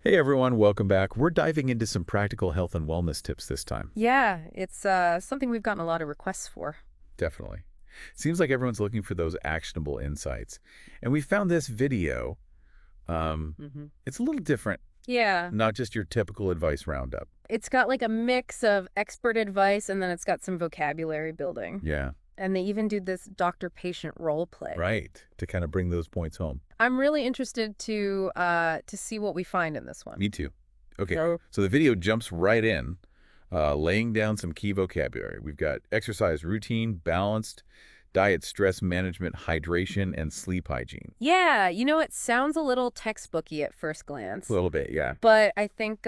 Hey everyone, welcome back. We're diving into some practical health and wellness tips this time. Yeah, it's something we've gotten a lot of requests for. Definitely. Seems like everyone's looking for those actionable insights. And we found this video. Um, hmm it's a little different, Yeah, not just your typical advice roundup. it's got like a mix of expert advice and then it's got some vocabulary building. Yeah, And they even do this doctor-patient role play. right. To kind of bring those points home. I'm really interested to see what we find in this one. Me too. Okay, So, so the video jumps right in, laying down some key vocabulary. We've got exercise routine, balanced, diet, stress management, hydration, and sleep hygiene. yeah, it sounds a little textbooky at first glance, A little bit, yeah. but I think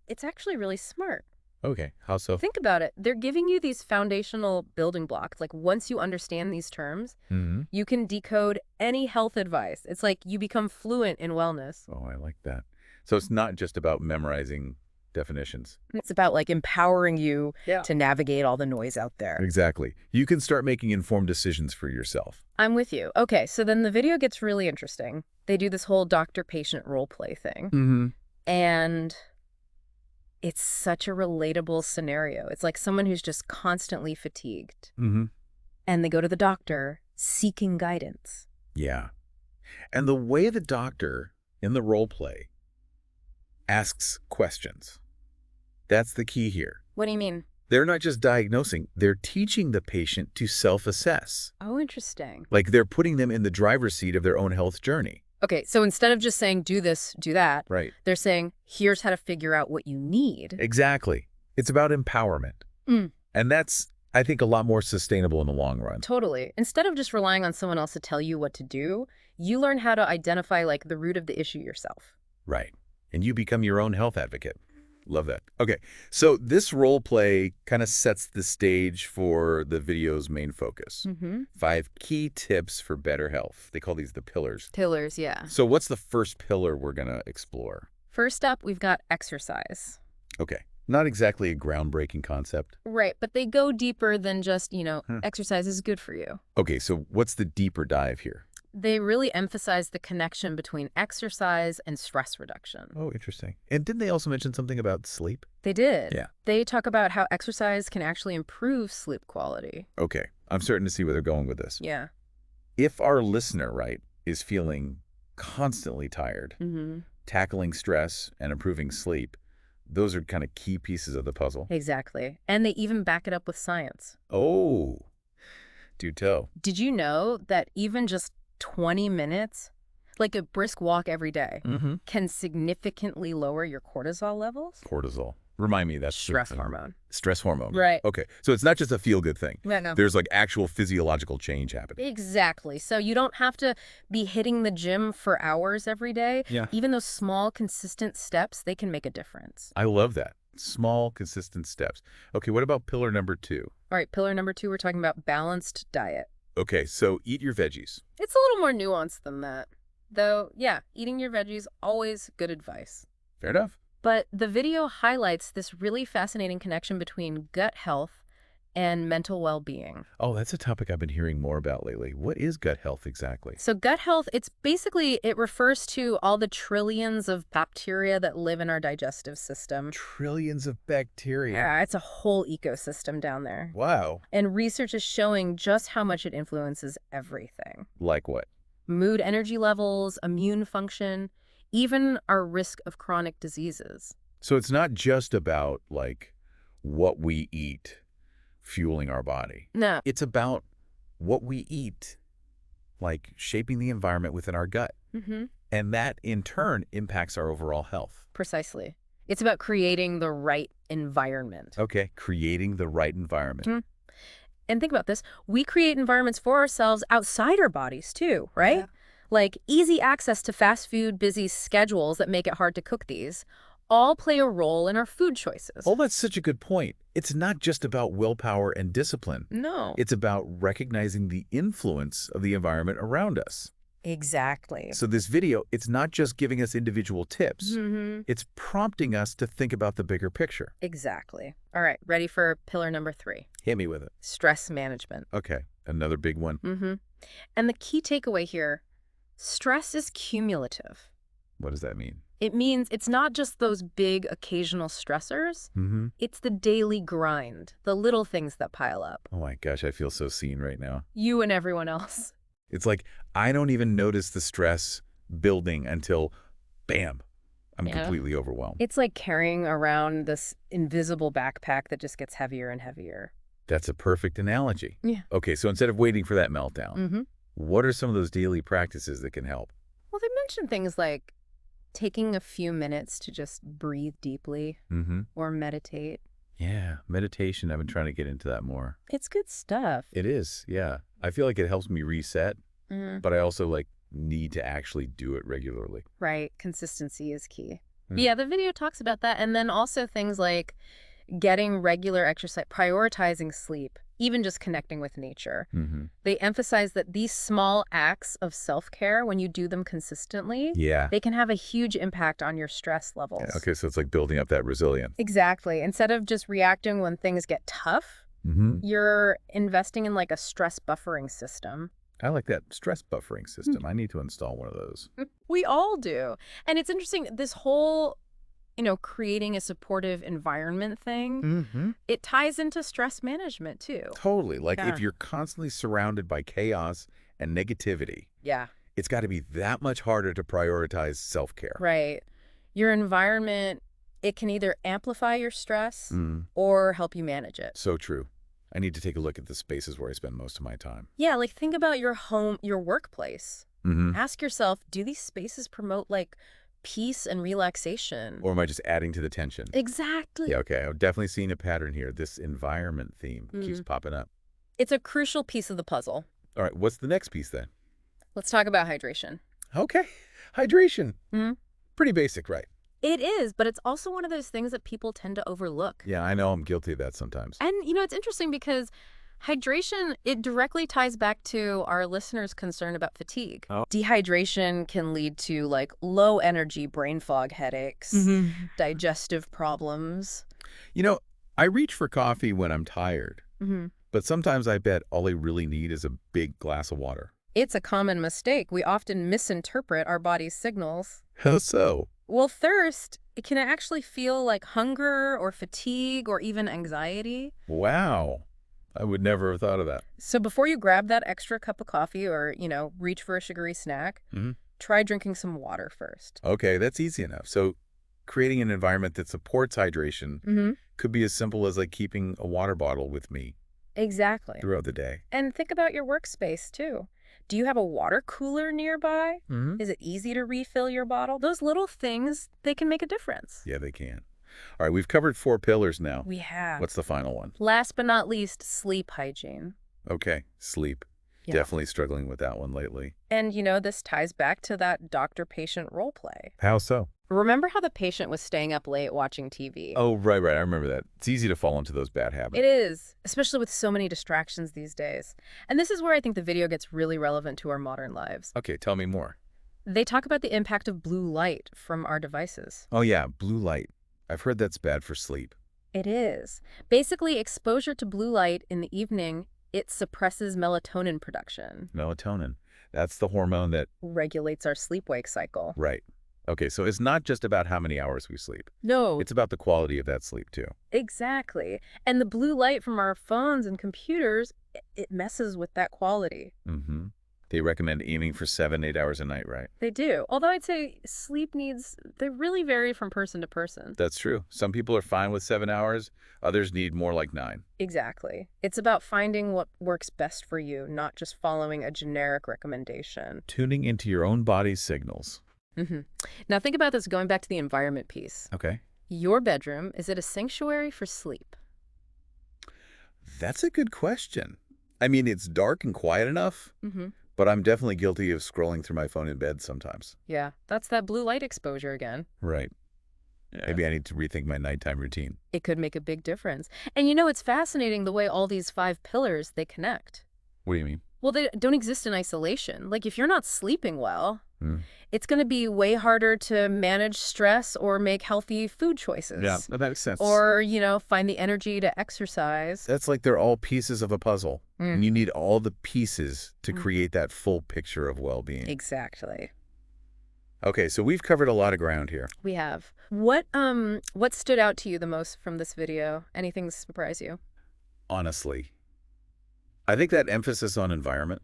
it's actually really smart. Okay, how so? Think about it. They're giving you these foundational building blocks. Like once you understand these terms, Mm-hmm. you can decode any health advice. It's like you become fluent in wellness. Oh, I like that. So it's not just about memorizing definitions. It's about like empowering you Yeah. to navigate all the noise out there. Exactly. You can start making informed decisions for yourself. I'm with you. Okay, so then the video gets really interesting. They do this whole doctor-patient role play thing. Mm-hmm. And it's such a relatable scenario. It's like someone who's just constantly fatigued. Mm-hmm. And they go to the doctor seeking guidance. Yeah. And the way the doctor in the role play asks questions, that's the key here. What do you mean? They're not just diagnosing, they're teaching the patient to self-assess. Oh, interesting. Like they're putting them in the driver's seat of their own health journey. Okay, so instead of just saying, do this, do that, Right. they're saying, here's how to figure out what you need. Exactly. It's about empowerment. Mm. And that's, I think, a lot more sustainable in the long run. Totally. Instead of just relying on someone else to tell you what to do, you learn how to identify like the root of the issue yourself. Right. And you become your own health advocate. Love that. Okay. So this role play kind of sets the stage for the video's main focus. Mm-hmm. 5 key tips for better health. They call these the pillars. Pillars, yeah. So what's the first pillar we're going to explore? First up, we've got exercise. Okay. Not exactly a groundbreaking concept. Right, but they go deeper than just, Huh. exercise is good for you. Okay. So what's the deeper dive here? They really emphasize the connection between exercise and stress reduction. Oh, interesting. And didn't they also mention something about sleep? They did. Yeah. They talk about how exercise can actually improve sleep quality. Okay. I'm starting to see where they're going with this. Yeah. If our listener, right, is feeling constantly tired, Mm-hmm. tackling stress and improving sleep, those are kind of key pieces of the puzzle. Exactly. And they even back it up with science. Oh, do tell. Did you know that even just 20 minutes, like a brisk walk every day, Mm-hmm. can significantly lower your cortisol levels? Cortisol. Remind me, that's Stress hormone. Stress hormone. Right. Okay. So it's not just a feel-good thing. Yeah, no. There's like actual physiological change happening. Exactly. So you don't have to be hitting the gym for hours every day. Yeah. Even those small, consistent steps, they can make a difference. I love that. Small, consistent steps. Okay, what about pillar number 2? All right, pillar number 2, we're talking about balanced diet. Okay, so eat your veggies. It's a little more nuanced than that. Though, yeah, eating your veggies, always good advice. Fair enough. But the video highlights this really fascinating connection between gut health and mental well-being. Oh, that's a topic I've been hearing more about lately. What is gut health exactly? So gut health, it refers to all the trillions of bacteria that live in our digestive system. Trillions of bacteria. Yeah, it's a whole ecosystem down there. Wow. And research is showing just how much it influences everything. Like what? Mood, energy levels, immune function, even our risk of chronic diseases. So it's not just about, like, what we eat fueling our body. No, It's about what we eat, like shaping the environment within our gut. And that, in turn, impacts our overall health. precisely. It's about creating the right environment. Okay, creating the right environment. Mhm. And think about this. We create environments for ourselves outside our bodies too, right? Yeah. Like easy access to fast food, busy schedules that make it hard to cook these, all play a role in our food choices. Oh, that's such a good point. It's not just about willpower and discipline. No. It's about recognizing the influence of the environment around us. Exactly. So this video, it's not just giving us individual tips. Mm-hmm. It's prompting us to think about the bigger picture. Exactly. All right, ready for pillar number 3, Hit me with it. stress management. Okay, another big one. Mm-hmm. And the key takeaway here, stress is cumulative. What does that mean? It means it's not just those big occasional stressors. Mm-hmm. It's the daily grind, the little things that pile up. Oh my gosh, I feel so seen right now. You and everyone else. It's like I don't even notice the stress building until, bam, I'm Yeah. completely overwhelmed. It's like carrying around this invisible backpack that just gets heavier and heavier. That's a perfect analogy. Yeah. Okay, so instead of waiting for that meltdown, Mm-hmm. what are some of those daily practices that can help? Well, they mentioned things like taking a few minutes to just breathe deeply Mm-hmm. or meditate. Yeah, meditation. I've been trying to get into that more. It's good stuff. It is, yeah. I feel like it helps me reset, Mm, but I also need to actually do it regularly. right. Consistency is key. Mm. Yeah, the video talks about that. And then also things like getting regular exercise, prioritizing sleep, even just connecting with nature. Mm-hmm. They emphasize that these small acts of self-care, when you do them consistently, Yeah. they can have a huge impact on your stress levels. Yeah, okay, so it's like building up that resilience. Exactly. Instead of just reacting when things get tough, Mm-hmm. you're investing in like a stress buffering system. I like that stress buffering system. I need to install one of those. We all do. And it's interesting, this whole, creating a supportive environment thing, Mm-hmm. it ties into stress management too. Totally. Like Yeah. if you're constantly surrounded by chaos and negativity, Yeah, it's got to be that much harder to prioritize self-care. right. Your environment, it can either amplify your stress Mm, or help you manage it. so true. I need to take a look at the spaces where I spend most of my time. Yeah, like think about your home, your workplace. Mm-hmm. Ask yourself, do these spaces promote like peace and relaxation? Or am I just adding to the tension? Exactly. Yeah, okay. I've definitely seen a pattern here. This environment theme keeps popping up. It's a crucial piece of the puzzle. All right, what's the next piece then? Let's talk about hydration. Okay, hydration. Mhm. Pretty basic, right? It is, but it's also one of those things that people tend to overlook. Yeah, I know I'm guilty of that sometimes. And, it's interesting because hydration, it directly ties back to our listeners' concern about fatigue. Oh. Dehydration can lead to like low energy brain fog headaches, digestive problems. I reach for coffee when I'm tired, Mm-hmm. but sometimes I bet all I really need is a big glass of water. It's a common mistake. We often misinterpret our body's signals. How so? Well, thirst, it can actually feel like hunger or fatigue or even anxiety. Wow. I would never have thought of that. So before you grab that extra cup of coffee or, reach for a sugary snack, Mhm. try drinking some water first. Okay, that's easy enough. So creating an environment that supports hydration Mm-hmm. could be as simple as keeping a water bottle with me Exactly. throughout the day. And think about your workspace, too. Do you have a water cooler nearby? Mm-hmm. Is it easy to refill your bottle? Those little things, they can make a difference. Yeah, they can. All right, we've covered 4 pillars now. We have. What's the final one? Last but not least, sleep hygiene. Okay, sleep. Yeah. Definitely struggling with that one lately. And, this ties back to that doctor-patient role play. How so? Remember how the patient was staying up late watching TV? Oh, right. I remember that. It's easy to fall into those bad habits. It is, especially with so many distractions these days. And this is where I think the video gets really relevant to our modern lives. Okay, tell me more. They talk about the impact of blue light from our devices. Oh, yeah, blue light. I've heard that's bad for sleep. It is. Basically, exposure to blue light in the evening, it suppresses melatonin production, Melatonin. That's the hormone that... regulates our sleep-wake cycle. Right. Okay, so it's not just about how many hours we sleep. No, It's about the quality of that sleep, too. exactly. And the blue light from our phones and computers, it messes with that quality. Mm-hmm. They recommend aiming for 7-8 hours a night, right? They do. Although I'd say sleep needs, they really vary from person to person. That's true. Some people are fine with 7 hours. Others need more like 9. Exactly. It's about finding what works best for you, not just following a generic recommendation. Tuning into your own body's signals. Mm-hmm. Now think about this going back to the environment piece. Okay. Your bedroom, is it a sanctuary for sleep? That's a good question. I mean, it's dark and quiet enough, Mm-hmm. but I'm definitely guilty of scrolling through my phone in bed sometimes. Yeah, that's that blue light exposure again. Right. Maybe I need to rethink my nighttime routine. It could make a big difference. And it's fascinating the way all these 5 pillars, they connect. What do you mean? Well, they don't exist in isolation. Like if you're not sleeping well, Hmm. it's going to be way harder to manage stress or make healthy food choices. that makes sense. Or, find the energy to exercise. That's like they're all pieces of a puzzle. Mm. And you need all the pieces to Mm. create that full picture of well-being. Exactly. Okay, so we've covered a lot of ground here. We have. What stood out to you the most from this video? Anything surprise you? Honestly, I think that emphasis on environment,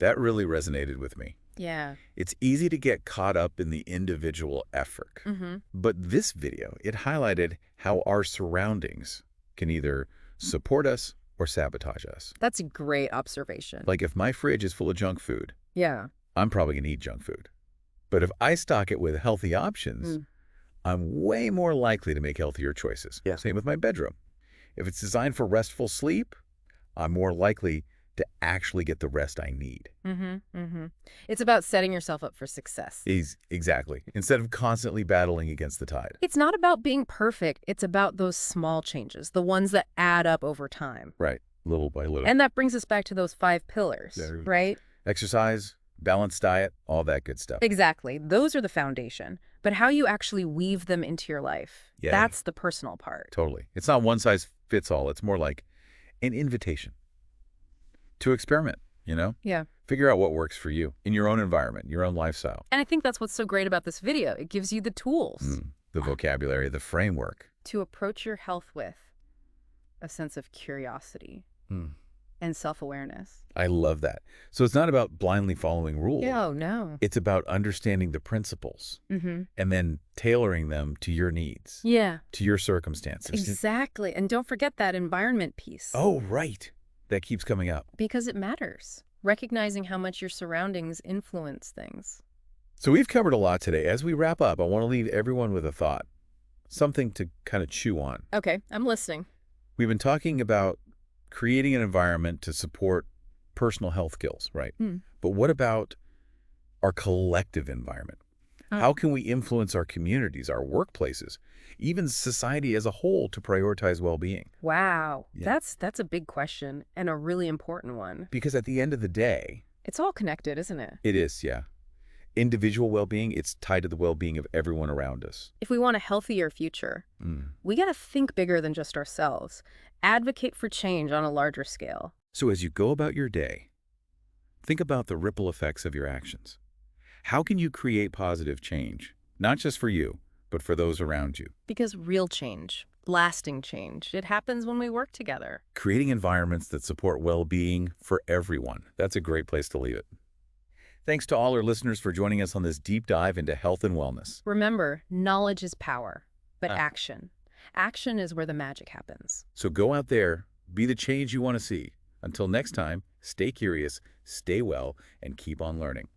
that really resonated with me. Yeah. It's easy to get caught up in the individual effort. Mm-hmm. But this video, it highlighted how our surroundings can either support us or sabotage us. That's a great observation. Like if my fridge is full of junk food, Yeah. I'm probably going to eat junk food. But if I stock it with healthy options, I'm way more likely to make healthier choices. Yeah. Same with my bedroom. If it's designed for restful sleep, I'm more likely to actually get the rest I need. Mm-hmm. Mm-hmm. It's about setting yourself up for success. Exactly. Instead of constantly battling against the tide. It's not about being perfect. It's about those small changes, the ones that add up over time. Right. Little by little. And that brings us back to those 5 pillars, Yeah. right? Exercise, balanced diet, all that good stuff. Exactly. Those are the foundation. But how you actually weave them into your life, Yeah. that's the personal part. Totally. It's not one size fits all. It's more like an invitation to experiment, you know? Yeah. Figure out what works for you in your own environment, your own lifestyle. And I think that's what's so great about this video. It gives you the tools The vocabulary, the framework. to approach your health with a sense of curiosity and self-awareness. I love that. So it's not about blindly following rules. Oh, no. It's about understanding the principles Mm-hmm. and then tailoring them to your needs, Yeah, to your circumstances. exactly. And don't forget that environment piece. Oh, right. That keeps coming up. Because it matters. Recognizing how much your surroundings influence things. So we've covered a lot today. As we wrap up, I want to leave everyone with a thought, something to kind of chew on. Okay, I'm listening. We've been talking about creating an environment to support personal health skills, right? But what about our collective environment? How can we influence our communities, our workplaces, even society as a whole to prioritize well-being? Wow, Yeah. that's a big question and a really important one. Because at the end of the day, It's all connected, isn't it? it is, yeah. Individual well-being, it's tied to the well-being of everyone around us. If we want a healthier future, we got to think bigger than just ourselves. Advocate for change on a larger scale. So as you go about your day, think about the ripple effects of your actions. How can you create positive change, not just for you, but for those around you? Because real change, lasting change, it happens when we work together. Creating environments that support well-being for everyone. That's a great place to leave it. Thanks to all our listeners for joining us on this deep dive into health and wellness. Remember, knowledge is power, but Ah. action is where the magic happens. So go out there, be the change you want to see. Until next time, stay curious, stay well, and keep on learning.